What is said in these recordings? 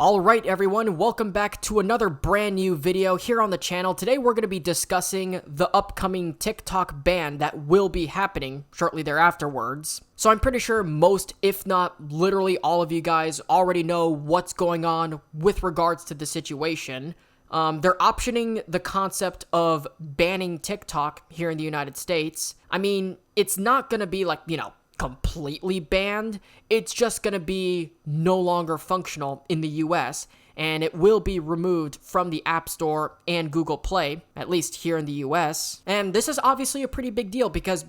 Alright everyone, welcome back to another brand new video here on the channel. Today we're going to be discussing the upcoming TikTok ban that will be happening shortly thereafterwards. So I'm pretty sure most, if not literally all of you guys already know what's going on with regards to the situation. They're optioning the concept of banning TikTok here in the United States. I mean, it's not going to be like, completely banned. It's just going to be no longer functional in the US, and it will be removed from the App Store and Google Play, at least here in the US. And this is obviously a pretty big deal because,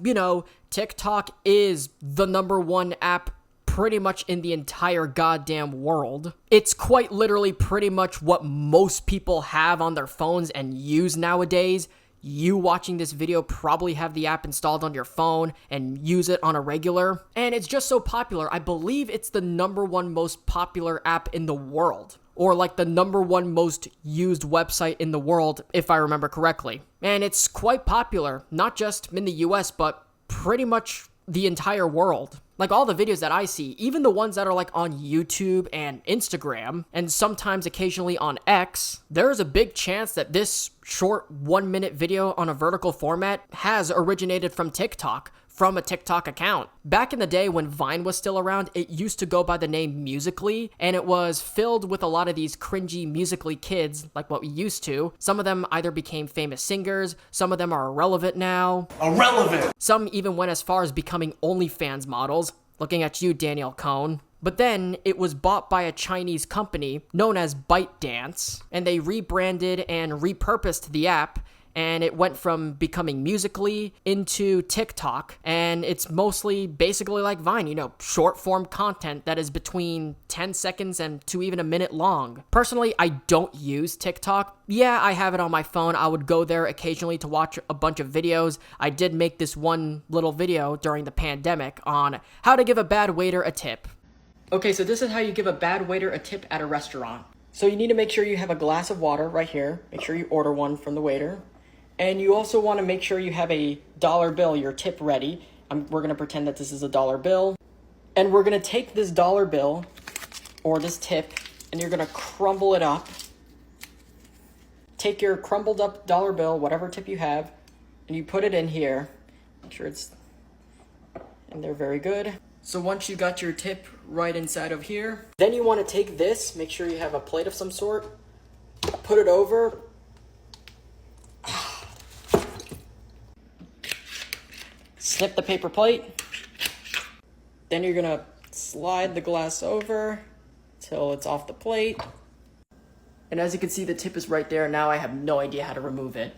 TikTok is the #1 app pretty much in the entire goddamn world. It's quite literally pretty much what most people have on their phones and use nowadays. You watching this video probably have the app installed on your phone and use it on a regular. And it's just so popular. I believe it's the #1 most popular app in the world. Or like the #1 most used website in the world, if I remember correctly. And it's quite popular, not just in the US, but pretty much the entire world. Like all the videos that I see, even the ones that are like on YouTube and Instagram, and sometimes occasionally on X, there's a big chance that this short 1-minute video on a vertical format has originated from TikTok, from a TikTok account. Back in the day when Vine was still around, it used to go by the name Musical.ly, and it was filled with a lot of these cringy Musical.ly kids, like what we used to. Some of them either became famous singers, some of them are irrelevant now. Irrelevant! Some even went as far as becoming OnlyFans models. Looking at you, Daniel Cohn. But then it was bought by a Chinese company known as ByteDance, and they rebranded and repurposed the app, and it went from becoming Musical.ly into TikTok, and it's mostly basically like Vine, short form content that is between 10 seconds and to even a minute long. Personally, I don't use TikTok. Yeah, I have it on my phone. I would go there occasionally to watch a bunch of videos. I did make this one little video during the pandemic on how to give a bad waiter a tip. Okay, so this is how you give a bad waiter a tip at a restaurant. So you need to make sure you have a glass of water right here. Make sure you order one from the waiter. And you also want to make sure you have a dollar bill, your tip ready. We're going to pretend that this is a dollar bill. And we're going to take this dollar bill, or this tip, and you're going to crumble it up. Take your crumbled up dollar bill, whatever tip you have, and you put it in here. Make sure it's in there, very good. So once you got your tip right inside of here, then you want to take this, make sure you have a plate of some sort, put it over, snip the paper plate. Then you're gonna slide the glass over till it's off the plate. And as you can see, the tip is right there. Now I have no idea how to remove it.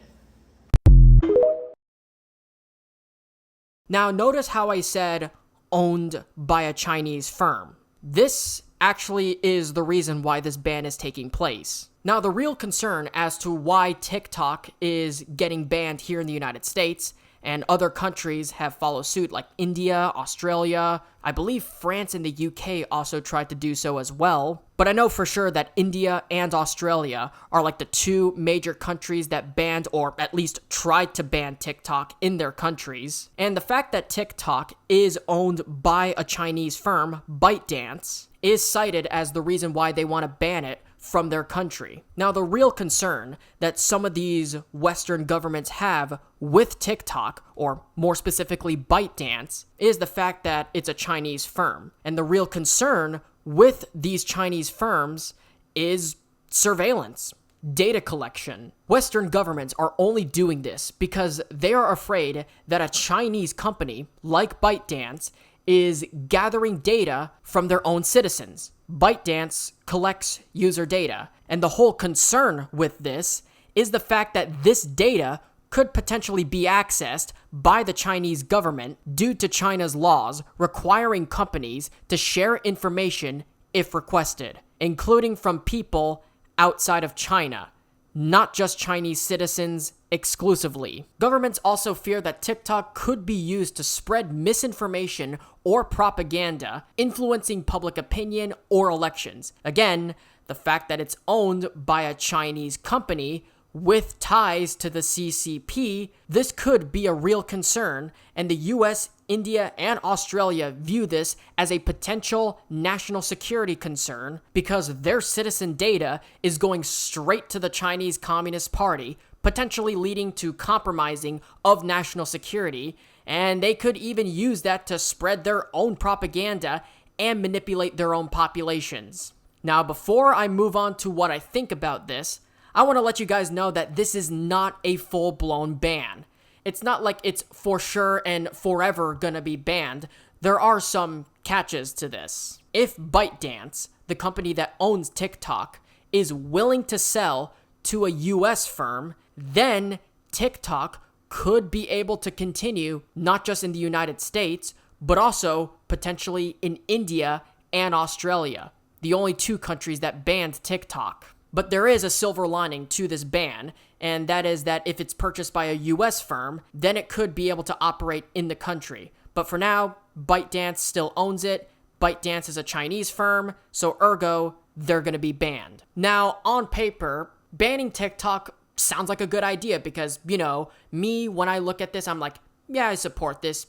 Now notice how I said owned by a Chinese firm. This actually is the reason why this ban is taking place. Now, the real concern as to why TikTok is getting banned here in the United States, and other countries have followed suit, like India, Australia, I believe France and the UK also tried to do so as well. But I know for sure that India and Australia are like the two major countries that banned, or at least tried to ban, TikTok in their countries. And the fact that TikTok is owned by a Chinese firm, ByteDance, is cited as the reason why they want to ban it from their country. Now, the real concern that some of these Western governments have with TikTok, or more specifically ByteDance, is the fact that it's a Chinese firm. And the real concern with these Chinese firms is surveillance, data collection. Western governments are only doing this because they are afraid that a Chinese company like ByteDance is gathering data from their own citizens. ByteDance collects user data, and the whole concern with this is the fact that this data could potentially be accessed by the Chinese government due to China's laws requiring companies to share information if requested, including from people outside of China, not just Chinese citizens exclusively. Governments also fear that TikTok could be used to spread misinformation or propaganda, influencing public opinion or elections. Again, the fact that it's owned by a Chinese company with ties to the CCP, this could be a real concern, and the US, India, and Australia view this as a potential national security concern because their citizen data is going straight to the Chinese Communist Party, potentially leading to compromising of national security, and they could even use that to spread their own propaganda and manipulate their own populations. Now, before I move on to what I think about this, I want to let you guys know that this is not a full-blown ban. It's not like it's for sure and forever gonna be banned. There are some catches to this. If ByteDance, the company that owns TikTok, is willing to sell to a US firm, then TikTok could be able to continue not just in the United States, but also potentially in India and Australia, the only two countries that banned TikTok. But there is a silver lining to this ban, and that is that if it's purchased by a US firm, then it could be able to operate in the country. But for now, ByteDance still owns it. ByteDance is a Chinese firm, so ergo, they're going to be banned. Now, on paper, banning TikTok sounds like a good idea because, me, when I look at this, I'm like, yeah, I support this.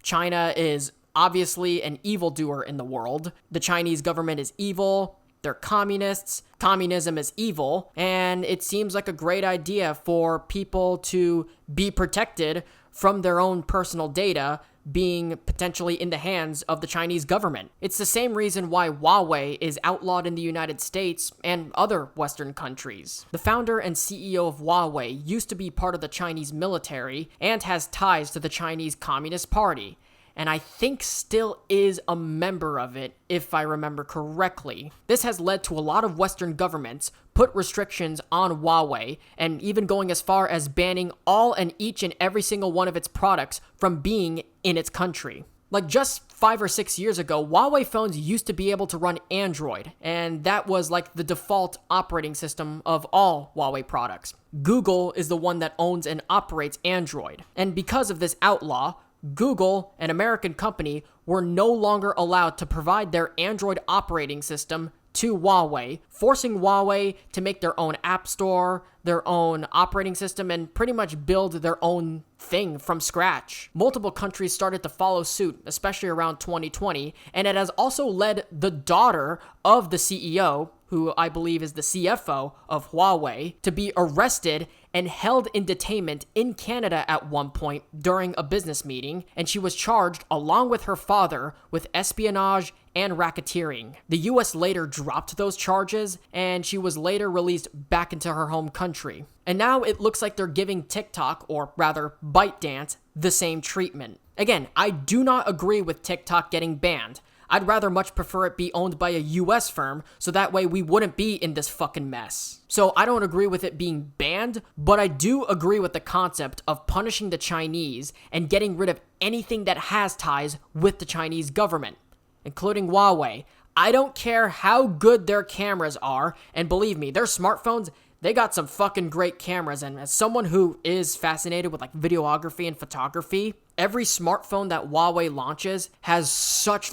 China is obviously an evildoer in the world. The Chinese government is evil. They're communists. Communism is evil. And it seems like a great idea for people to be protected from their own personal data being potentially in the hands of the Chinese government. It's the same reason why Huawei is outlawed in the United States and other Western countries. The founder and CEO of Huawei used to be part of the Chinese military and has ties to the Chinese Communist Party, and I think still is a member of it, if I remember correctly. This has led to a lot of Western governments put restrictions on Huawei, and even going as far as banning all and each and every single one of its products from being in its country. Like just 5 or 6 years ago, Huawei phones used to be able to run Android, and that was like the default operating system of all Huawei products. Google is the one that owns and operates Android, and because of this outlaw, Google, an American company, were no longer allowed to provide their Android operating system to Huawei, forcing Huawei to make their own app store, their own operating system, and pretty much build their own thing from scratch. Multiple countries started to follow suit, especially around 2020, and it has also led the daughter of the CEO, who I believe is the CFO of Huawei, to be arrested and held in detainment in Canada at one point during a business meeting, and she was charged, along with her father, with espionage and racketeering. The US later dropped those charges, and she was later released back into her home country. And now it looks like they're giving TikTok, or rather ByteDance, the same treatment. Again, I do not agree with TikTok getting banned. I'd rather much prefer it be owned by a US firm, so that way we wouldn't be in this fucking mess. So I don't agree with it being banned, but I do agree with the concept of punishing the Chinese and getting rid of anything that has ties with the Chinese government, including Huawei. I don't care how good their cameras are, and believe me, their smartphones, they got some fucking great cameras, and as someone who is fascinated with like videography and photography, every smartphone that Huawei launches has such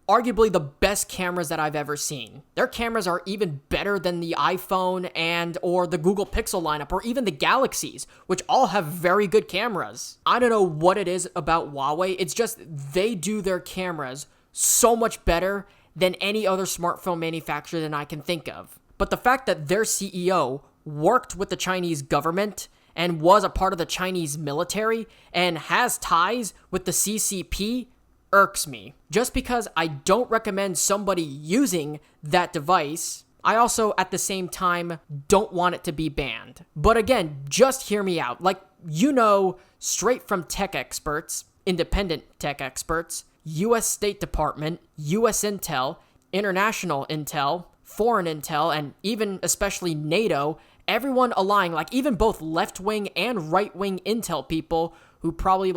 arguably the best cameras that I've ever seen. Their cameras are even better than the iPhone and or the Google Pixel lineup or even the Galaxies, which all have very good cameras. I don't know what it is about Huawei. It's just they do their cameras so much better than any other smartphone manufacturer that I can think of. But the fact that their CEO worked with the Chinese government and was a part of the Chinese military and has ties with the CCP irks me. Just because I don't recommend somebody using that device, I also, at the same time, don't want it to be banned. But again, just hear me out. Straight from tech experts, independent tech experts, US State Department, US Intel, international intel, foreign intel, and even especially NATO, everyone aligning, even both left-wing and right-wing intel people who probably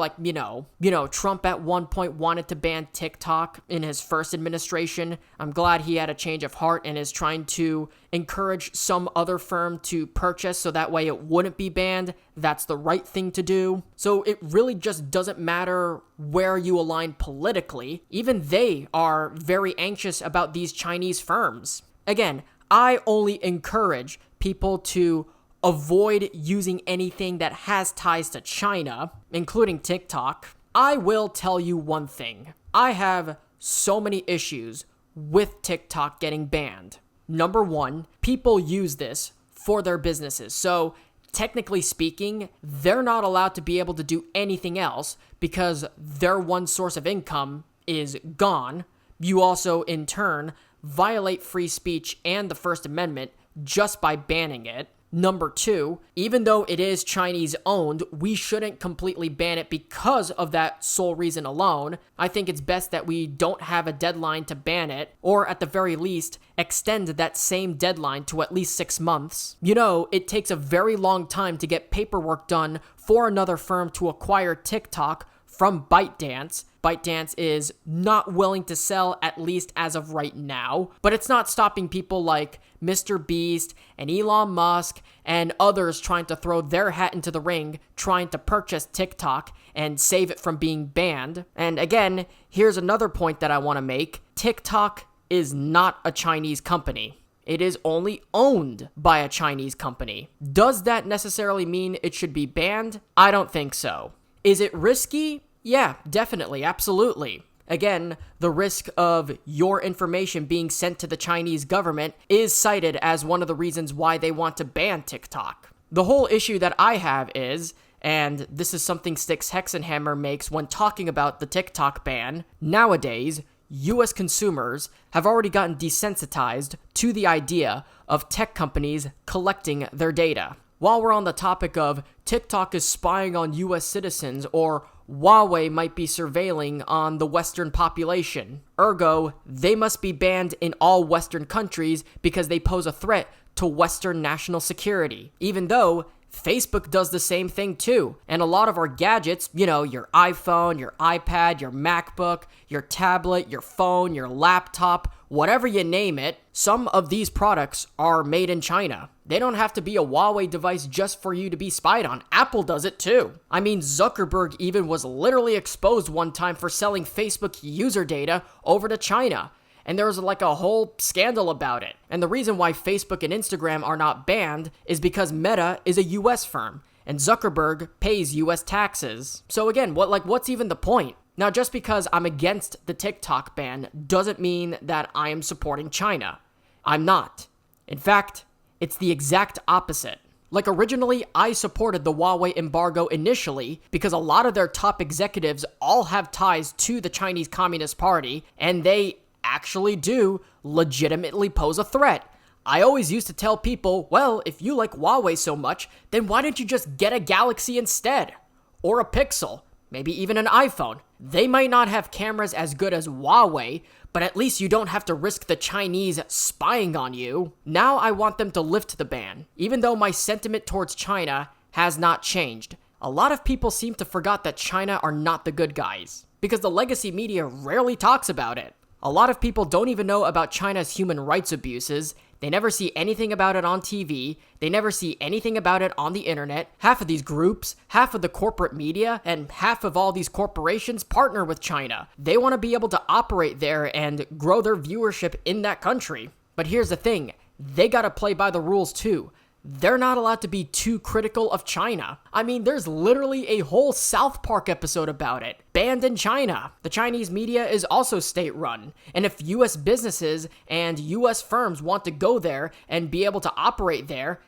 Trump at one point wanted to ban TikTok in his first administration. I'm glad he had a change of heart and is trying to encourage some other firm to purchase so that way it wouldn't be banned. That's the right thing to do. So it really just doesn't matter where you align politically. Even they are very anxious about these Chinese firms. Again, I only encourage people to avoid using anything that has ties to China, including TikTok, I will tell you one thing. I have so many issues with TikTok getting banned. Number one, people use this for their businesses. So technically speaking, they're not allowed to be able to do anything else because their one source of income is gone. You also, in turn, violate free speech and the First Amendment just by banning it. Number two, even though it is Chinese owned, we shouldn't completely ban it because of that sole reason alone. I think it's best that we don't have a deadline to ban it, or at the very least, extend that same deadline to at least 6 months. You know, it takes a very long time to get paperwork done for another firm to acquire TikTok from ByteDance. ByteDance is not willing to sell, at least as of right now, but it's not stopping people like Mr. Beast and Elon Musk and others trying to throw their hat into the ring, trying to purchase TikTok and save it from being banned. And again, here's another point that I want to make. TikTok is not a Chinese company. It is only owned by a Chinese company. Does that necessarily mean it should be banned? I don't think so. Is it risky? Yeah, definitely, absolutely. Again, the risk of your information being sent to the Chinese government is cited as one of the reasons why they want to ban TikTok. The whole issue that I have is, and this is something Styx Hexenhammer makes when talking about the TikTok ban, nowadays, US consumers have already gotten desensitized to the idea of tech companies collecting their data. While we're on the topic of TikTok is spying on US citizens or Huawei might be surveilling on the Western population, ergo, they must be banned in all Western countries because they pose a threat to Western national security, even though Facebook does the same thing too. And a lot of our gadgets, you know, your iPhone, your iPad, your MacBook, your tablet, your phone, your laptop, whatever you name it, some of these products are made in China. They don't have to be a Huawei device just for you to be spied on. Apple does it too. I mean, Zuckerberg even was literally exposed one time for selling Facebook user data over to China. And there was like a whole scandal about it. And the reason why Facebook and Instagram are not banned is because Meta is a US firm and Zuckerberg pays US taxes. So again, what's even the point? Now, just because I'm against the TikTok ban doesn't mean that I am supporting China. I'm not. In fact, it's the exact opposite. Like originally, I supported the Huawei embargo initially because a lot of their top executives all have ties to the Chinese Communist Party, and they actually do legitimately pose a threat. I always used to tell people, well, if you like Huawei so much, then why don't you just get a Galaxy instead? Or a Pixel, maybe even an iPhone. They might not have cameras as good as Huawei, but at least you don't have to risk the Chinese spying on you. Now I want them to lift the ban, even though my sentiment towards China has not changed. A lot of people seem to forget that China are not the good guys, because the legacy media rarely talks about it. A lot of people don't even know about China's human rights abuses. They never see anything about it on TV. They never see anything about it on the internet. Half of these groups, half of the corporate media, and half of all these corporations partner with China. They want to be able to operate there and grow their viewership in that country. But here's the thing, they gotta play by the rules too. They're not allowed to be too critical of China. I mean, there's literally a whole South Park episode about it. Banned in China. The Chinese media is also state-run. And if US businesses and US firms want to go there and be able to operate there,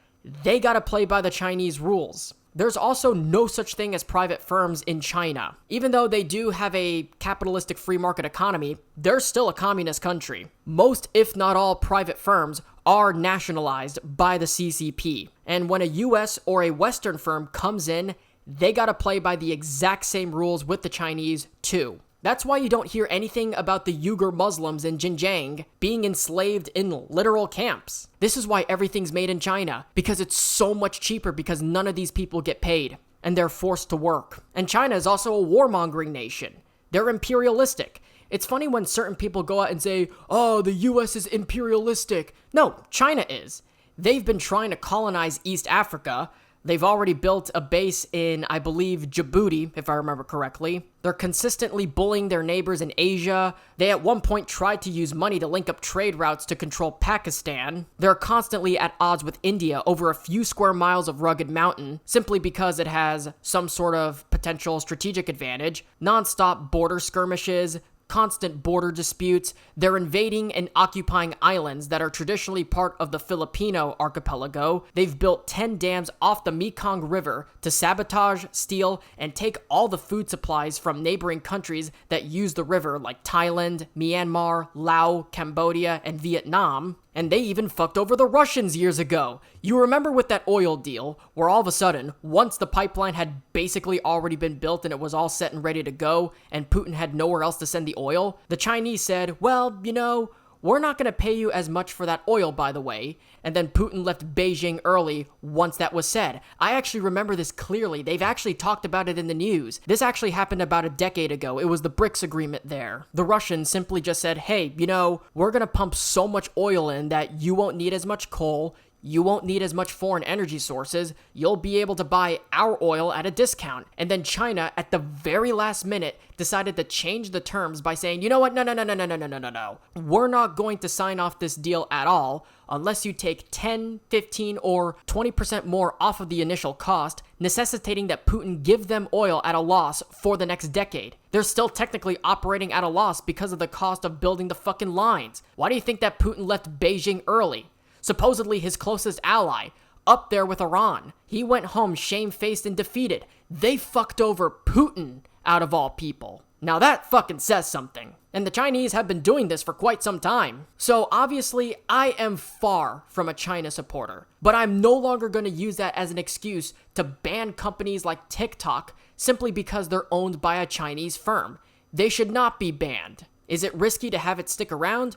they gotta play by the Chinese rules. There's also no such thing as private firms in China. Even though they do have a capitalistic free market economy, they're still a communist country. Most, if not all, private firms are nationalized by the CCP. And when a US or a Western firm comes in, they gotta play by the exact same rules with the Chinese too. That's why you don't hear anything about the Uyghur Muslims in Xinjiang being enslaved in literal camps. This is why everything's made in China, because it's so much cheaper because none of these people get paid, and they're forced to work. And China is also a warmongering nation. They're imperialistic. It's funny when certain people go out and say, oh, the US is imperialistic. No, China is. They've been trying to colonize East Africa. They've already built a base in, I believe, Djibouti, if I remember correctly. They're consistently bullying their neighbors in Asia. They at one point tried to use money to link up trade routes to control Pakistan. They're constantly at odds with India over a few square miles of rugged mountain, simply because it has some sort of potential strategic advantage. Non-stop border skirmishes, constant border disputes. They're invading and occupying islands that are traditionally part of the Filipino archipelago. They've built 10 dams off the Mekong River to sabotage, steal, and take all the food supplies from neighboring countries that use the river, like Thailand, Myanmar, Laos, Cambodia, and Vietnam. And they even fucked over the Russians years ago. You remember with that oil deal, where all of a sudden, once the pipeline had basically already been built and it was all set and ready to go, and Putin had nowhere else to send the oil, the Chinese said, well, you know, we're not going to pay you as much for that oil, by the way. And then Putin left Beijing early once that was said. I actually remember this clearly. They've actually talked about it in the news. This actually happened about a decade ago. It was the BRICS agreement there. The Russians simply just said, hey, you know, we're going to pump so much oil in that you won't need as much coal. You won't need as much foreign energy sources. You'll be able to buy our oil at a discount. And then China, at the very last minute, decided to change the terms by saying, you know what, no. We're not going to sign off this deal at all unless you take 10, 15, or 20% more off of the initial cost, necessitating that Putin give them oil at a loss for the next decade. They're still technically operating at a loss because of the cost of building the fucking lines. Why do you think that Putin left Beijing early? Supposedly his closest ally, up there with Iran. He went home shamefaced and defeated. They fucked over Putin, out of all people. Now that fucking says something. And the Chinese have been doing this for quite some time. So obviously, I am far from a China supporter. But I'm no longer going to use that as an excuse to ban companies like TikTok simply because they're owned by a Chinese firm. They should not be banned. Is it risky to have it stick around?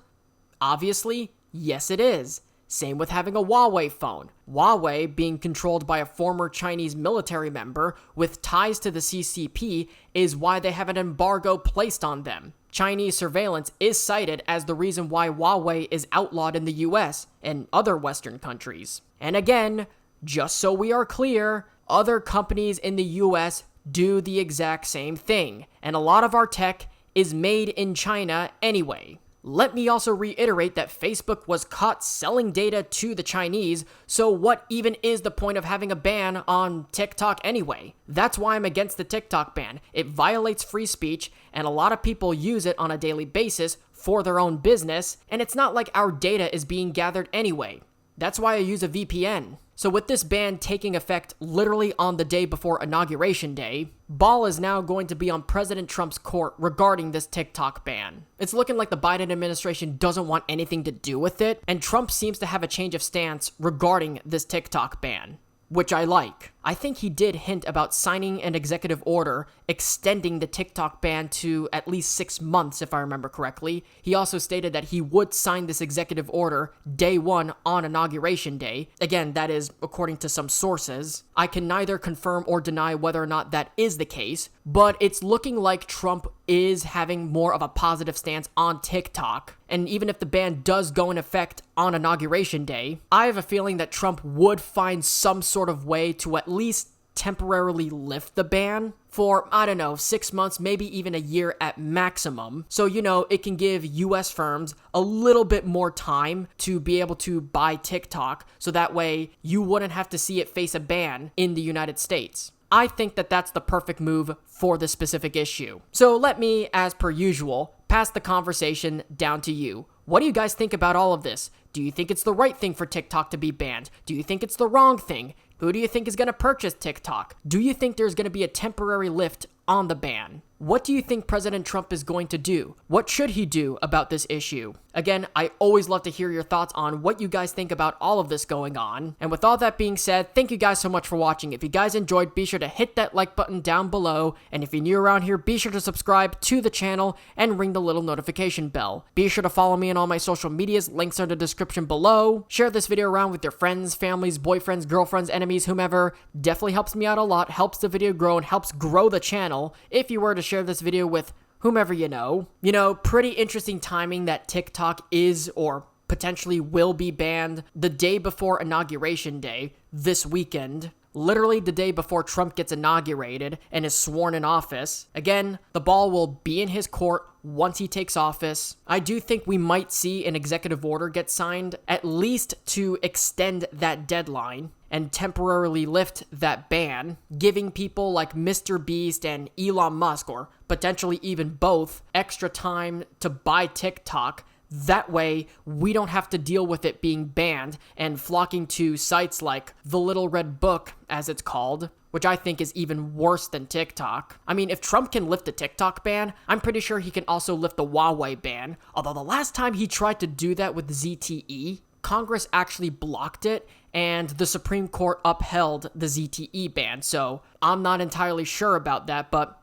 Obviously, yes it is. Same with having a Huawei phone. Huawei, being controlled by a former Chinese military member with ties to the CCP, is why they have an embargo placed on them. Chinese surveillance is cited as the reason why Huawei is outlawed in the US and other Western countries. And again, just so we are clear, other companies in the US do the exact same thing, and a lot of our tech is made in China anyway. Let me also reiterate that Facebook was caught selling data to the Chinese, so what even is the point of having a ban on TikTok anyway? That's why I'm against the TikTok ban. It violates free speech, and a lot of people use it on a daily basis for their own business, and it's not like our data is being gathered anyway. That's why I use a VPN. So with this ban taking effect literally on the day before Inauguration Day, ball is now going to be on President Trump's court regarding this TikTok ban. It's looking like the Biden administration doesn't want anything to do with it, and Trump seems to have a change of stance regarding this TikTok ban, which I like. I think he did hint about signing an executive order extending the TikTok ban to at least 6 months, if I remember correctly. He also stated that he would sign this executive order day one on Inauguration Day. Again, that is according to some sources. I can neither confirm or deny whether or not that is the case, but it's looking like Trump is having more of a positive stance on TikTok. And even if the ban does go in effect on Inauguration Day, I have a feeling that Trump would find some sort of way to at least temporarily lift the ban for, I don't know, 6 months, maybe even a year at maximum. So, you know, it can give US firms a little bit more time to be able to buy TikTok, so that way you wouldn't have to see it face a ban in the United States. I think that that's the perfect move for this specific issue. So let me, as per usual, pass the conversation down to you. What do you guys think about all of this? Do you think it's the right thing for TikTok to be banned? Do you think it's the wrong thing? Who do you think is going to purchase TikTok? Do you think there's going to be a temporary lift on the ban? What do you think President Trump is going to do? What should he do about this issue? Again, I always love to hear your thoughts on what you guys think about all of this going on. And with all that being said, thank you guys so much for watching. If you guys enjoyed, be sure to hit that like button down below. And if you're new around here, be sure to subscribe to the channel and ring the little notification bell. Be sure to follow me on all my social medias. Links are in the description below. Share this video around with your friends, families, boyfriends, girlfriends, enemies, whomever. Definitely helps me out a lot, helps the video grow, and helps grow the channel. If you were to share this video with whomever you know. You know, pretty interesting timing that TikTok is or potentially will be banned the day before Inauguration Day this weekend. literally the day before Trump gets inaugurated and is sworn in office. Again, the ball will be in his court once he takes office. I do think we might see an executive order get signed, at least to extend that deadline and temporarily lift that ban, giving people like Mr. Beast and Elon Musk, or potentially even both, extra time to buy TikTok. That way, we don't have to deal with it being banned and flocking to sites like the Little Red Book, as it's called, which I think is even worse than TikTok. I mean, if Trump can lift the TikTok ban, I'm pretty sure he can also lift the Huawei ban. Although the last time he tried to do that with ZTE, Congress actually blocked it, and the Supreme Court upheld the ZTE ban. So I'm not entirely sure about that, but,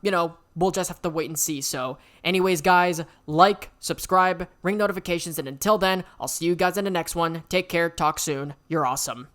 we'll just have to wait and see. So anyways, guys, like, subscribe, ring notifications, and until then, I'll see you guys in the next one. Take care, talk soon. You're awesome.